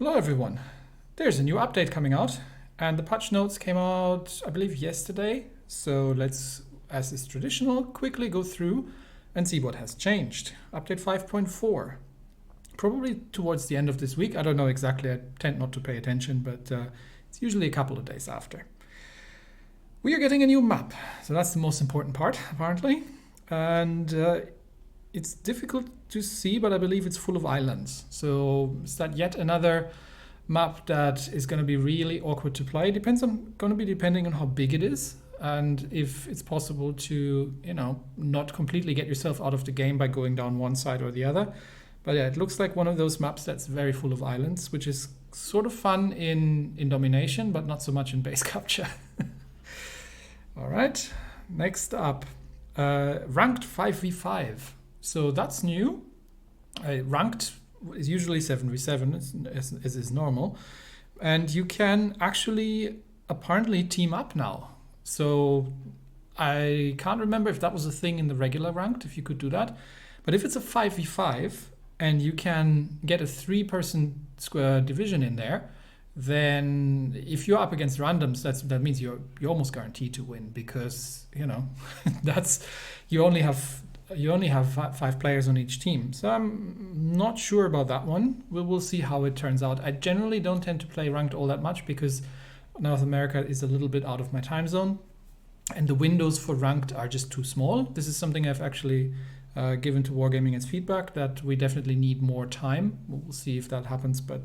Hello everyone. There's a new update coming out, and the patch notes came out, I believe, yesterday. So let's, as is traditional, quickly go through and see what has changed. Update 5.4. Probably towards the end of this week. I don't know exactly. I tend not to pay attention, but it's usually a couple of days after. We are getting a new map. So that's the most important part, apparently. And it's difficult to see, but I believe it's full of islands. So is that yet another map that is going to be really awkward to play? Depending on how big it is and if it's possible to, not completely get yourself out of the game by going down one side or the other. But yeah, it looks like one of those maps that's very full of islands, which is sort of fun in domination, but not so much in base capture. All right, next up, ranked 5v5. So that's new. Ranked is usually 7v7, as is normal. And you can actually apparently team up now. So I can't remember if that was a thing in the regular ranked, if you could do that. But if it's a 5v5 and you can get a 3-person square division in there, then if you're up against randoms, that means you're almost guaranteed to win, because you only have 5 players on each team. So I'm not sure about that one. We'll see how it turns out. I generally don't tend to play ranked all that much because North America is a little bit out of my time zone, and the windows for ranked are just too small. This is something I've actually given to Wargaming as feedback, that we definitely need more time. We'll see if that happens, but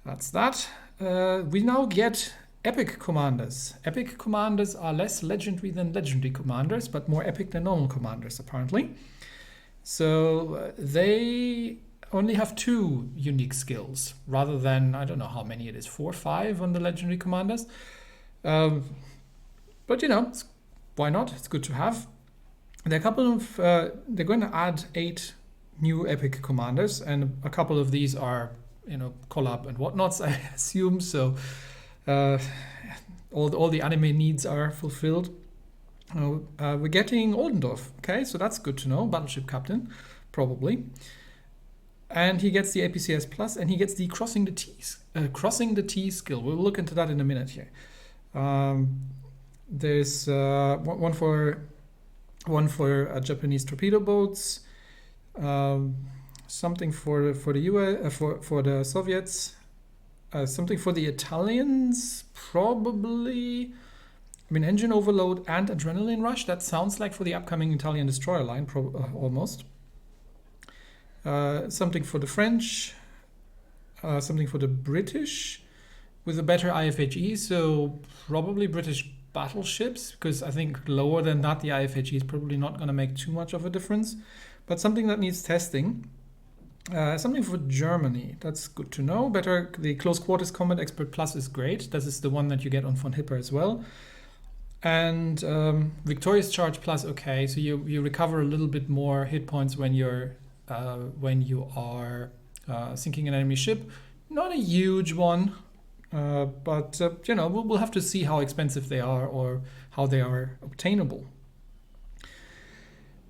that's that. We now get epic commanders. Epic commanders are less legendary than legendary commanders, but more epic than normal commanders, apparently. So they only have 2 unique skills, rather than, I don't know how many it is, 4 or 5 on the legendary commanders. But why not? It's good to have. There are a couple of, they're going to add 8 new epic commanders, and a couple of these are, collab and whatnots, I assume. So all the anime needs are fulfilled. We're getting Oldendorf. Okay, so that's good to know. Battleship captain, probably. And he gets the APCS plus, and he gets the crossing the T skill. We'll look into that in a minute here. There's one for Japanese torpedo boats. Something for the US, for the Soviets. Something for the Italians, probably. Engine overload and adrenaline rush. That sounds like for the upcoming Italian destroyer line, almost. Something for the French. Something for the British, with a better IFHE. So probably British battleships, because I think lower than that, the IFHE is probably not going to make too much of a difference. But something that needs testing. Something for Germany, that's good to know. The Close Quarters Combat Expert Plus is great. This is the one that you get on von Hipper as well. And Victorious Charge Plus, okay, so you recover a little bit more hit points when you are sinking an enemy ship. Not a huge one, but we'll have to see how expensive they are or how they are obtainable.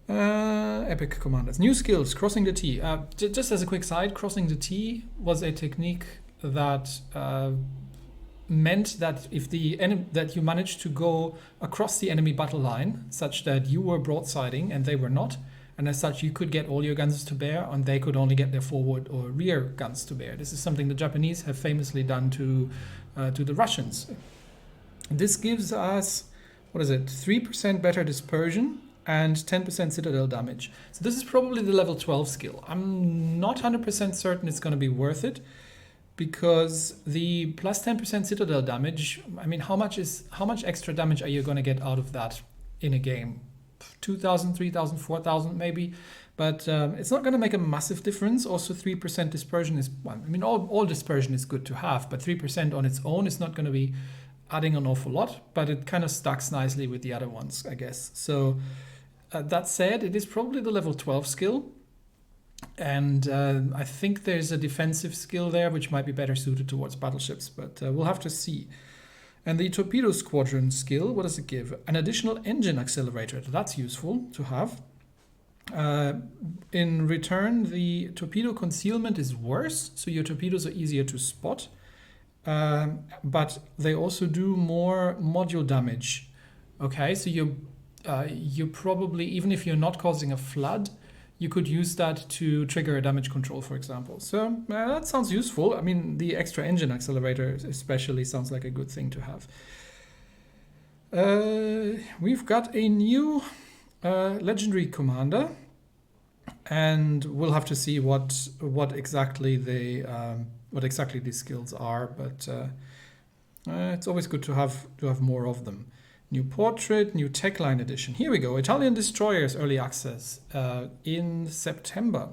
Epic commanders. New skills, crossing the T. Just as a quick side, crossing the T was a technique that meant that if that you managed to go across the enemy battle line, such that you were broadsiding and they were not, and as such you could get all your guns to bear and they could only get their forward or rear guns to bear. This is something the Japanese have famously done to the Russians. This gives us, 3% better dispersion and 10% citadel damage. So this is probably the level 12 skill. I'm not 100% certain it's going to be worth it, because the plus 10% citadel damage, how much extra damage are you going to get out of that in a game? 2,000, 3,000, 4,000 maybe, but it's not going to make a massive difference. Also 3% dispersion is one. All dispersion is good to have, but 3% on its own is not going to be adding an awful lot, but it kind of stacks nicely with the other ones, I guess. So that said, it is probably the level 12 skill, and I think there's a defensive skill there which might be better suited towards battleships, but we'll have to see. And the torpedo squadron skill, what does it give? An additional engine accelerator. That's useful to have. In return, the torpedo concealment is worse, so your torpedoes are easier to spot, but they also do more module damage. Okay, so you probably, even if you're not causing a flood, you could use that to trigger a damage control, for example. So that sounds useful. I mean, the extra engine accelerator especially sounds like a good thing to have. We've got a new legendary commander, and we'll have to see what exactly these skills are. But it's always good to have more of them. New portrait, new tech line edition. Here we go. Italian destroyers early access in September.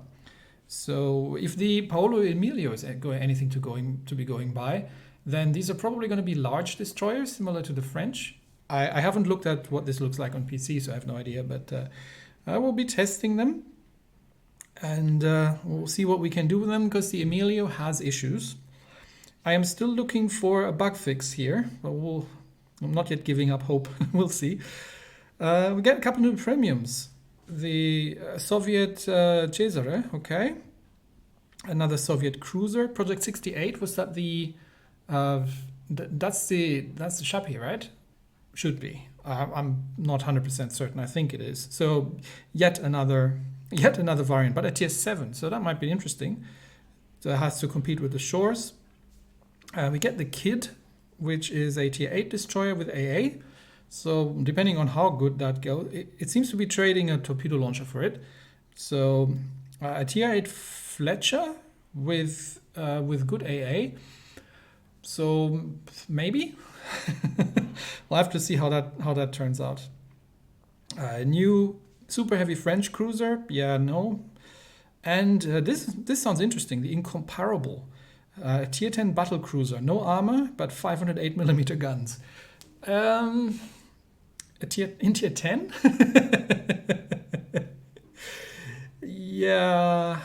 So if the Paolo Emilio is anything to be going by, then these are probably going to be large destroyers, similar to the French. I haven't looked at what this looks like on PC, so I have no idea. But I will be testing them, and we'll see what we can do with them, because the Emilio has issues. I am still looking for a bug fix here, but I'm not yet giving up hope. We'll see. We get a couple new premiums. The Soviet Cesare, okay. Another Soviet cruiser. Project 68, was that the... that's the Shapi, right? Should be. I'm not 100% certain. I think it is. So yet another variant, but a tier 7. So that might be interesting. So it has to compete with the Shores. We get the Kid, which is a tier 8 destroyer with AA. So depending on how good that goes, it seems to be trading a torpedo launcher for it. So a tier 8 Fletcher with good AA. So maybe we'll have to see how that turns out. New super heavy French cruiser, yeah, no. And this sounds interesting. The Incomparable. Tier 10 battle cruiser, no armor, but 508mm guns. In tier 10? Yeah,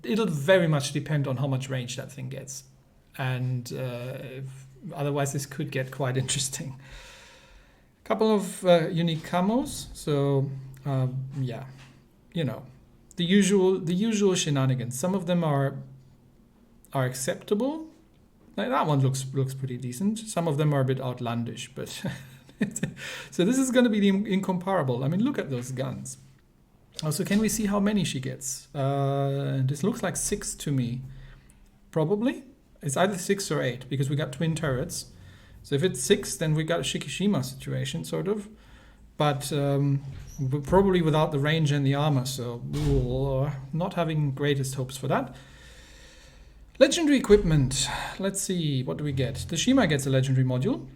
it'll very much depend on how much range that thing gets. And otherwise this could get quite interesting. A couple of unique camos. So yeah, you know, the usual shenanigans. Some of them are acceptable. Like that one looks pretty decent. Some of them are a bit outlandish, but so this is going to be the Incomparable. I mean, look at those guns. Also, can we see how many she gets? This looks like 6 to me. Probably. It's either 6 or 8, because we got twin turrets. So if it's 6, then we got a Shikishima situation, sort of. But probably without the range and the armor, so not having greatest hopes for that. Legendary equipment. Let's see, what do we get? The Shima gets a legendary module.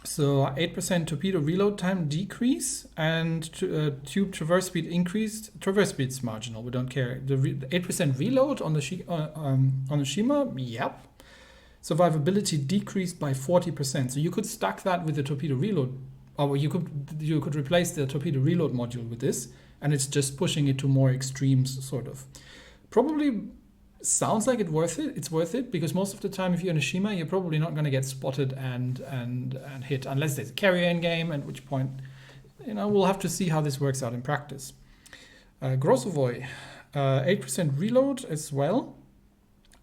So 8% torpedo reload time decrease, and tube traverse speed increased. Traverse speed's marginal, we don't care. The 8% reload on the Shima, yep. Survivability decreased by 40%. So you could stack that with the torpedo reload, or you could replace the torpedo reload module with this, and it's just pushing it to more extremes, sort of. Probably sounds like it's worth it, because most of the time if you're in a Shima, you're probably not going to get spotted and hit unless there's a carrier in game, at which point, you know, we'll have to see how this works out in practice. Grossovoy, 8% reload as well,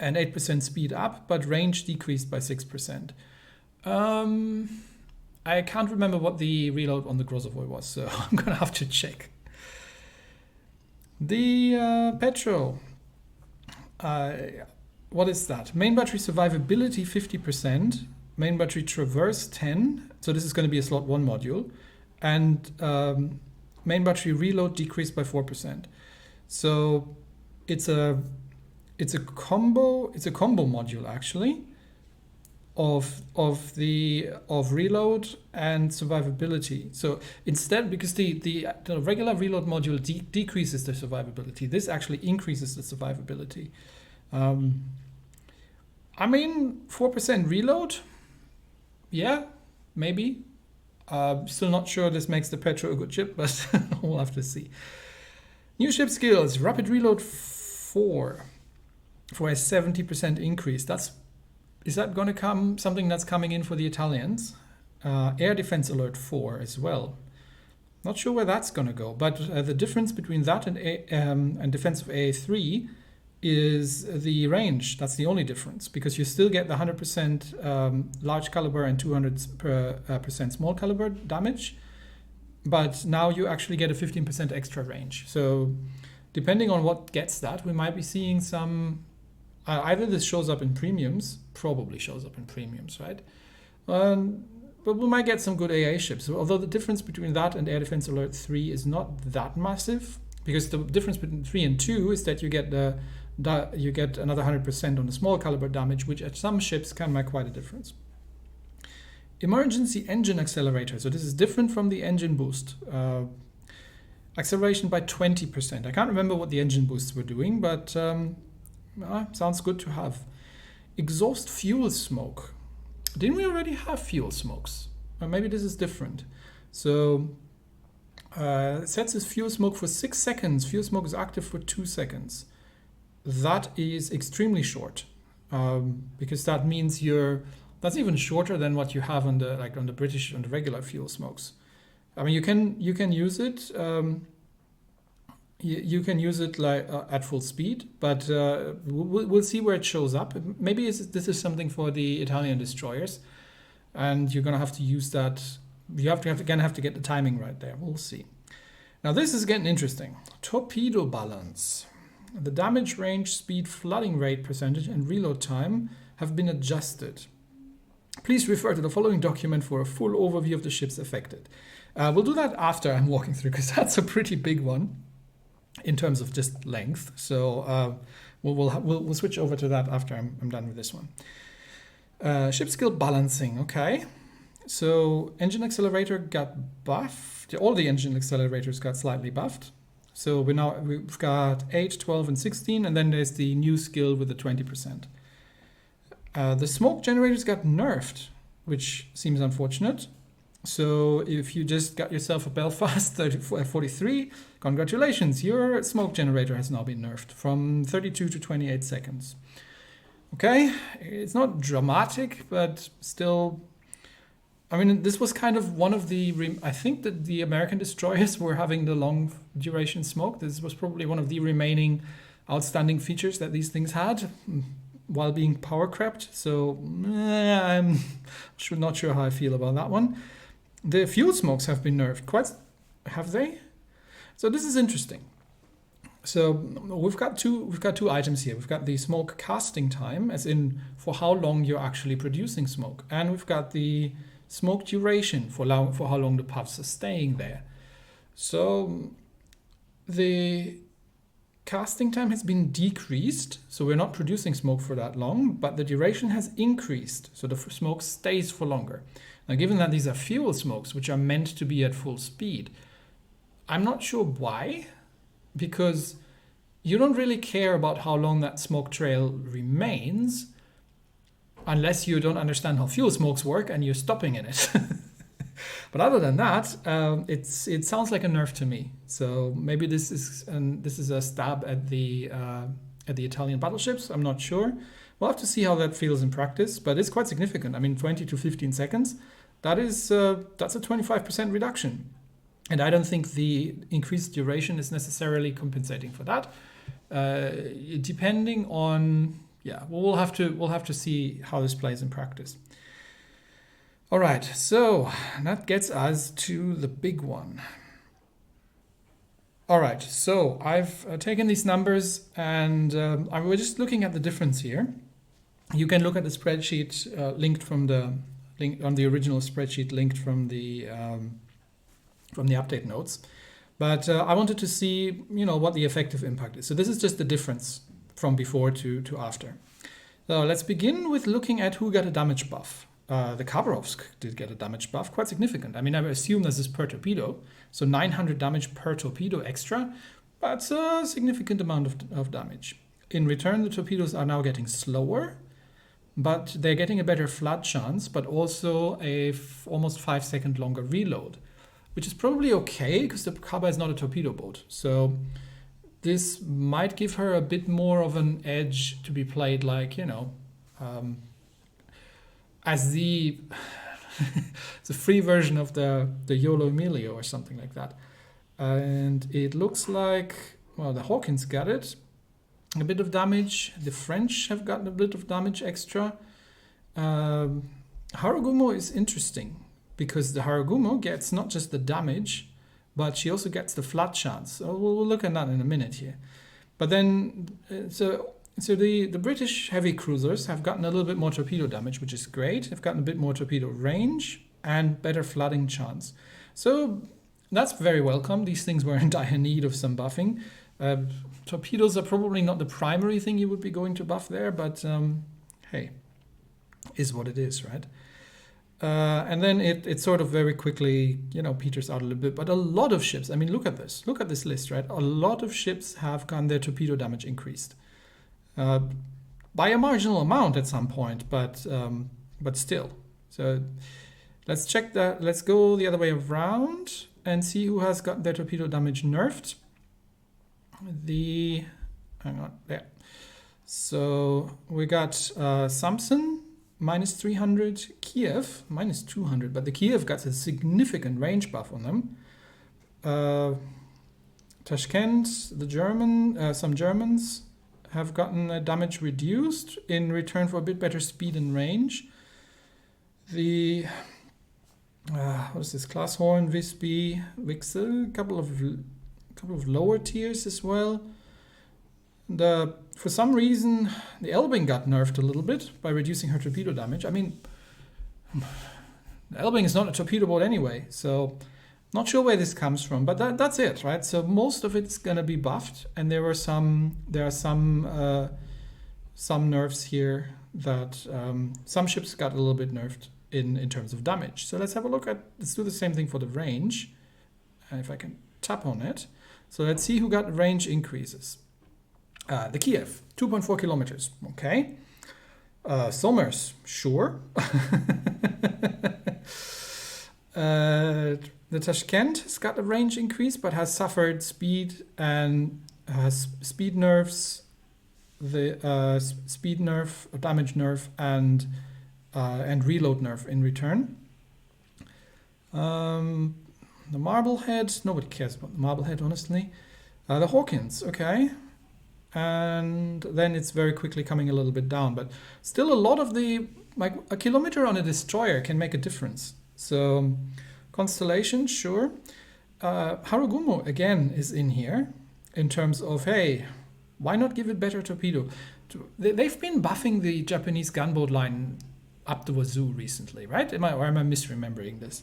and 8% speed up, but range decreased by 6%. I can't remember what the reload on the Grossovoy was, so I'm going to have to check. The Petro. What is that? Main battery survivability 50%, main battery traverse 10, so this is going to be a slot 1 module, and main battery reload decreased by 4%. So it's a combo module actually of reload and survivability. So instead, because the regular reload module decreases the survivability, this actually increases the survivability. I mean, 4% reload, yeah, maybe. Still not sure this makes the Petro a good ship, but we'll have to see. New ship skills, rapid reload 4 for a 70% increase. Is that going to come something that's coming in for the Italians? Air defense alert 4 as well. Not sure where that's going to go, but the difference between that and defensive AA3 is the range. That's the only difference, because you still get the 100% large caliber and 200% small caliber damage, but now you actually get a 15% extra range. So depending on what gets that, we might be seeing some, either this shows up in premiums, probably shows up in premiums, right? But we might get some good AA ships. Although the difference between that and Air Defense Alert 3 is not that massive, because the difference between 3 and 2 is that you get another 100% on the small caliber damage, which at some ships can make quite a difference. Emergency engine accelerator. So this is different from the engine boost. Acceleration by 20%. I can't remember what the engine boosts were doing, but sounds good to have. Exhaust fuel smoke. Didn't we already have fuel smokes? Or maybe this is different. So it sets as fuel smoke for 6 seconds. Fuel smoke is active for 2 seconds. That is extremely short, because that means that's even shorter than what you have on the regular fuel smokes. I mean, you can use it. You can use it like at full speed, but we'll see where it shows up. Maybe this is something for the Italian destroyers, and you're gonna have to use that. You have to get the timing right there. We'll see. Now this is getting interesting. Torpedo balance. The damage range, speed, flooding rate percentage, and reload time have been adjusted. Please refer to the following document for a full overview of the ships affected. We'll do that after I'm walking through, because that's a pretty big one in terms of just length. So we'll switch over to that after I'm done with this one. Ship skill balancing. Okay. So engine accelerator got buffed. All the engine accelerators got slightly buffed. So we've got 8, 12, and 16, and then there's the new skill with the 20%. The smoke generators got nerfed, which seems unfortunate. So if you just got yourself a Belfast 43, congratulations, your smoke generator has now been nerfed from 32 to 28 seconds. Okay, it's not dramatic, but still, I mean, this was kind of one of the, I think that the American destroyers were having the long duration smoke. This was probably one of the remaining outstanding features that these things had while being power crept. So I'm not sure how I feel about that one. The fuel smokes have been nerfed. Have they? So this is interesting. So we've got two items here. We've got the smoke casting time, as in for how long you're actually producing smoke, and we've got the smoke duration for how long the puffs are staying there. So the casting time has been decreased, so we're not producing smoke for that long, but the duration has increased, so the smoke stays for longer. Now, given that these are fuel smokes, which are meant to be at full speed, I'm not sure why, because you don't really care about how long that smoke trail remains unless you don't understand how fuel smokes work and you're stopping in it. But other than that, it sounds like a nerf to me. So maybe this is a stab at the Italian battleships. I'm not sure. We'll have to see how that feels in practice, but it's quite significant. I mean, 20 to 15 seconds. That's a 25% reduction, and I don't think the increased duration is necessarily compensating for that. Depending on, we'll have to see how this plays in practice. All right, so that gets us to the big one. All right, so I've taken these numbers and we're just looking at the difference here. You can look at the spreadsheet linked from the on the original spreadsheet linked from the update notes. But I wanted to see, what the effective impact is. So this is just the difference from before to after. So let's begin with looking at who got a damage buff. The Khabarovsk did get a damage buff, quite significant. I mean, I assume this is per torpedo, so 900 damage per torpedo extra. That's a significant amount of damage. In return, the torpedoes are now getting slower, but they're getting a better flood chance, but also almost 5 second longer reload, which is probably okay because the Kaba is not a torpedo boat. So this might give her a bit more of an edge to be played like, as the It's a free version of the YOLO Emilio or something like that. And it looks like, well, the Hawkins got it. A bit of damage. The French have gotten a bit of damage extra. Harugumo is interesting because the Harugumo gets not just the damage, but she also gets the flat chance. So we'll look at that in a minute here. But then, so the British heavy cruisers have gotten a little bit more torpedo damage, which is great. They've gotten a bit more torpedo range and better flooding chance. So that's very welcome. These things were in dire need of some buffing. Torpedoes are probably not the primary thing you would be going to buff there, but hey, is what it is, right? And then it sort of very quickly, peters out a little bit. But a lot of ships, I mean, look at this list, right? A lot of ships have gotten their torpedo damage increased by a marginal amount at some point, but still. So let's check that. Let's go the other way around and see who has got their torpedo damage nerfed. Hang on, there. So we got Samson minus 300, Kiev minus 200, but the Kiev got a significant range buff on them. Tashkent, some Germans have gotten damage reduced in return for a bit better speed and range. The what is this? Glashorn, Visby, Wixel, a couple of lower tiers as well. For some reason, the Elbing got nerfed a little bit by reducing her torpedo damage. I mean, the Elbing is not a torpedo boat anyway, so not sure where this comes from, but that's it, right? So most of it's gonna be buffed, and there are some nerfs here that some ships got a little bit nerfed in terms of damage. So let's do the same thing for the range, and if I can tap on it. So let's see who got range increases. The Kiev, 2.4 kilometers. Okay. Somers, sure. The Tashkent has got a range increase, but has suffered speed and has speed nerfs, the speed nerf, damage nerf, and reload nerf in return. The Marblehead, nobody cares about the Marblehead, honestly. The Hawkins, okay. And then it's very quickly coming a little bit down, but still a lot of a kilometer on a destroyer can make a difference. So Constellation, sure. Harugumo again is in here in terms of, hey, why not give it better torpedo? They've been buffing the Japanese gunboat line up the wazoo recently, right? Am I misremembering this?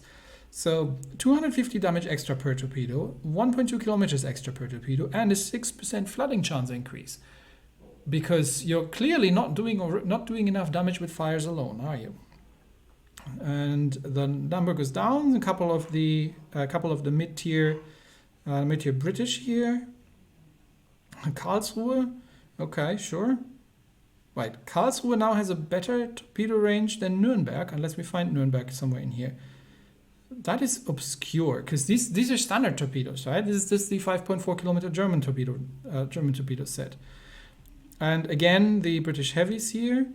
So 250 damage extra per torpedo, 1.2 kilometers extra per torpedo, and a 6% flooding chance increase. Because you're clearly not doing enough damage with fires alone, are you? And the number goes down. A couple of the mid-tier British here. Karlsruhe, okay, sure. Right, Karlsruhe now has a better torpedo range than Nuremberg, unless we find Nuremberg somewhere in here. That is obscure, because these are standard torpedoes, right? This is the 5.4 kilometer German torpedo set. And again, the British heavies here.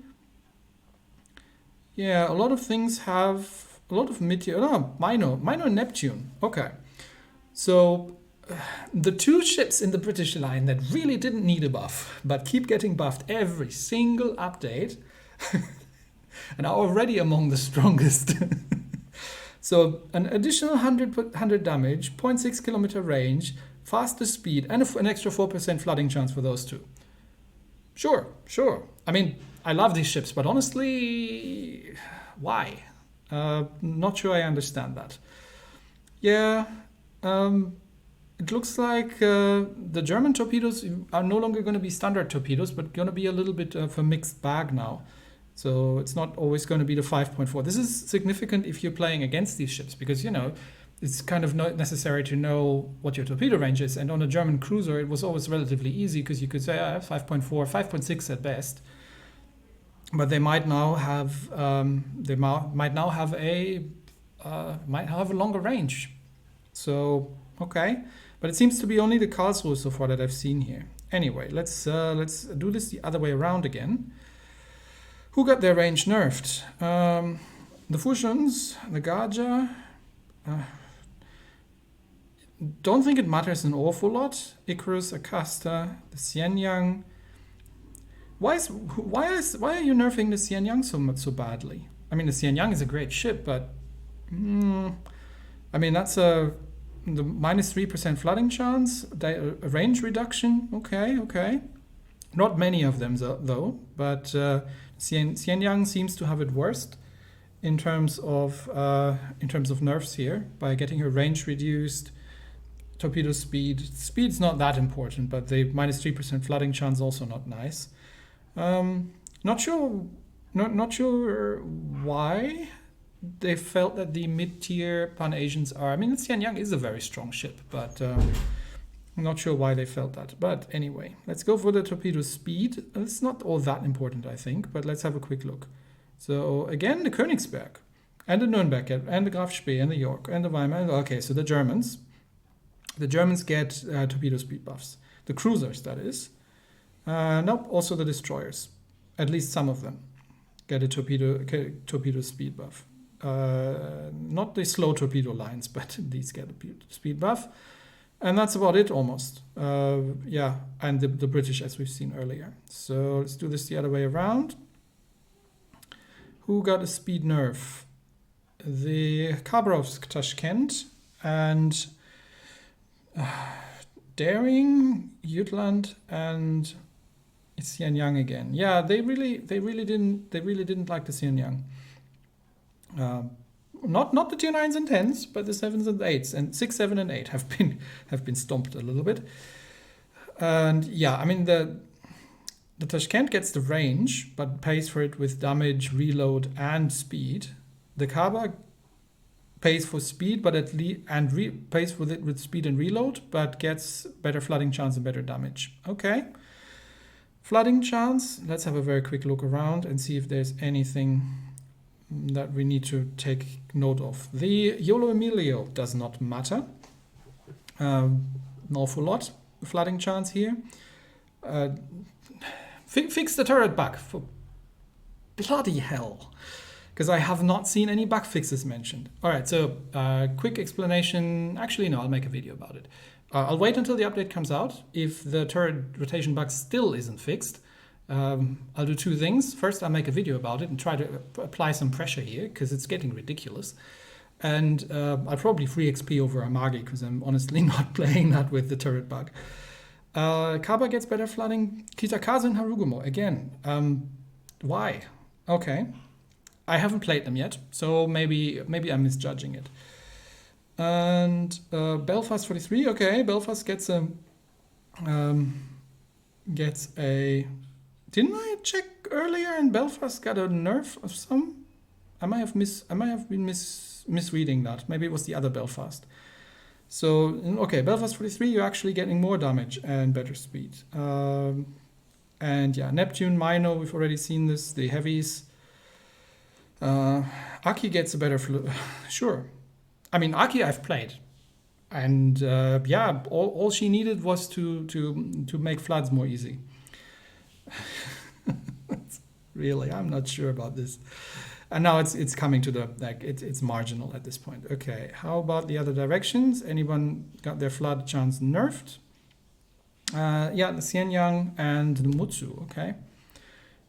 Yeah, a lot of things have a lot of mid-tier. Minor Neptune. Okay, so the two ships in the British line that really didn't need a buff, but keep getting buffed every single update, and are already among the strongest. So an additional 100 damage, 0.6 kilometer range, faster speed, and an extra 4% flooding chance for those two. Sure. I mean, I love these ships, but honestly, why? Not sure I understand that. Yeah, it looks like the German torpedoes are no longer going to be standard torpedoes, but going to be a little bit of a mixed bag now. So it's not always going to be the 5.4. This is significant if you're playing against these ships, because, it's kind of not necessary to know what your torpedo range is. And on a German cruiser, it was always relatively easy, because you could say 5.4, 5.6 at best. But they might now have a longer range. So okay, but it seems to be only the Karlsruhe so far that I've seen here. Anyway, let's do this the other way around again. Who got their range nerfed? The Fusions, the Gaja, don't think it matters an awful lot. Icarus, Acasta, the Xianyang. Why are you nerfing the Xianyang so badly? I mean, the Xianyang is a great ship, but I mean that's the -3% flooding chance, a range reduction. Okay. Not many of them though, but Xianyang seems to have it worst in terms of nerfs here by getting her range reduced. Torpedo speed. Speed's not that important, but the -3% flooding chance also not nice. Not sure why they felt that the mid-tier Pan-Asians are. I mean, the Xianyang is a very strong ship, but I'm not sure why they felt that. But anyway, let's go for the torpedo speed. It's not all that important, I think, but let's have a quick look. So again, the Königsberg and the Nürnberg and the Graf Spee and the York and the Weimar. Okay, so the Germans. The Germans get torpedo speed buffs. The cruisers, that is. Nope, also the destroyers. At least some of them get a torpedo speed buff. Not the slow torpedo lines, but these get a speed buff. And that's about it almost. Yeah, and the British, as we've seen earlier. So let's do this the other way around. Who got a speed nerf? The Khabarovsk, Tashkent, and Daring, Jutland, and Xianyang again. Yeah, they really didn't like the Xianyang. Not the tier 9s and 10s, but the 7s and 8s, and 6, 7, and 8 have been stomped a little bit. And yeah, I mean the Tashkent gets the range, but pays for it with damage, reload, and speed. The Kaba pays for speed, but pays for it with speed and reload, but gets better flooding chance and better damage. Okay. Flooding chance. Let's have a very quick look around and see if there's anything that we need to take note of. The Yolo Emilio does not matter. An awful lot. Flooding chance here. Fix the turret bug, for bloody hell. Because I have not seen any bug fixes mentioned. All right, so quick explanation. Actually, no, I'll make a video about it. I'll wait until the update comes out. If the turret rotation bug still isn't fixed, I'll do two things. First, I'll make a video about it and try to apply some pressure here, because it's getting ridiculous. And I'll probably free XP over Amagi, because I'm honestly not playing that with the turret bug. Kaba gets better flooding. Kitakazu and Harugumo, again. Why? Okay. I haven't played them yet, so maybe I'm misjudging it. And Belfast 43, okay. Belfast gets a... Didn't I check earlier and Belfast got a nerf of some? I might have been misreading that. Maybe it was the other Belfast. So, okay, Belfast 43, you're actually getting more damage and better speed. And yeah, Neptune, Mino, we've already seen this, the heavies. Aki gets a better sure. I mean, Aki I've played. And yeah, all she needed was to make floods more easy. Really, I'm not sure about this. And now it's coming to the, like, it's marginal at this point. Okay, how about the other directions? Anyone got their flood chance nerfed? Yeah, the Xianyang and the Mutsu, okay.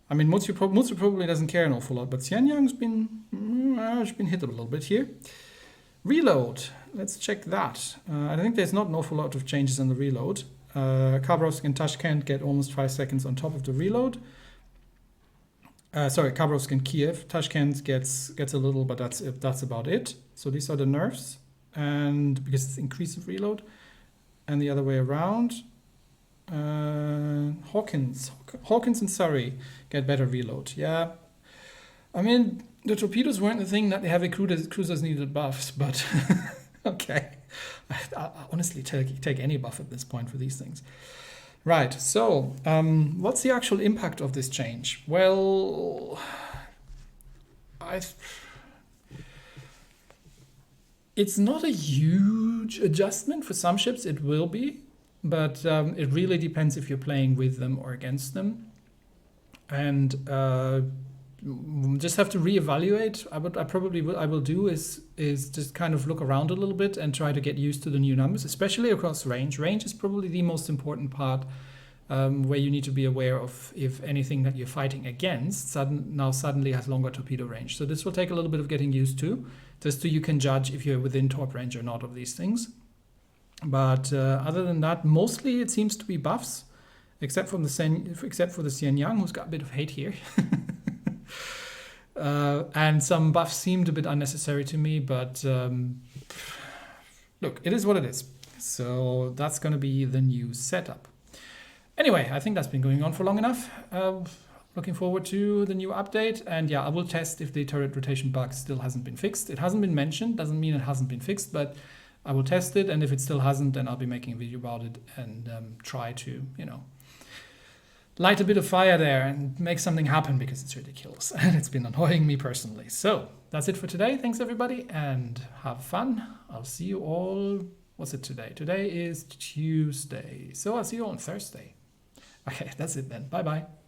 I mean, Mutsu probably doesn't care an awful lot, but Xianyang's been hit a little bit here. Reload, let's check that. I think there's not an awful lot of changes on the reload. Khabarovsk and Tashkent get almost 5 seconds on top of the reload. Sorry, Khabarovsk and Kiev. Tashkent gets a little, but that's about it. So these are the nerfs, and because it's increased reload, and the other way around. Hawkins and Surrey get better reload. Yeah, I mean the torpedoes weren't the thing that the heavy cruisers needed buffs, but okay. I honestly take any buff at this point for these things. Right, so what's the actual impact of this change? Well, it's not a huge adjustment. For some ships it will be, but it really depends if you're playing with them or against them. And just have to reevaluate. I will do is just kind of look around a little bit and try to get used to the new numbers, especially across range. Range is probably the most important part, where you need to be aware of if anything that you're fighting against now suddenly has longer torpedo range. So this will take a little bit of getting used to, just so you can judge if you're within torp range or not of these things. But other than that, mostly it seems to be buffs, except for the Xianyang, who's got a bit of hate here. And some buffs seemed a bit unnecessary to me, but look, it is what it is. So that's going to be the new setup. Anyway, I think that's been going on for long enough. Looking forward to the new update. And yeah, I will test if the turret rotation bug still hasn't been fixed. It hasn't been mentioned, doesn't mean it hasn't been fixed, but I will test it. And if it still hasn't, then I'll be making a video about it and try to, light a bit of fire there and make something happen, because it's ridiculous and it's been annoying me personally. So that's it for today. Thanks everybody and have fun. I'll see you all. What's it today? Today is Tuesday. So I'll see you on Thursday. Okay, that's it then. Bye bye.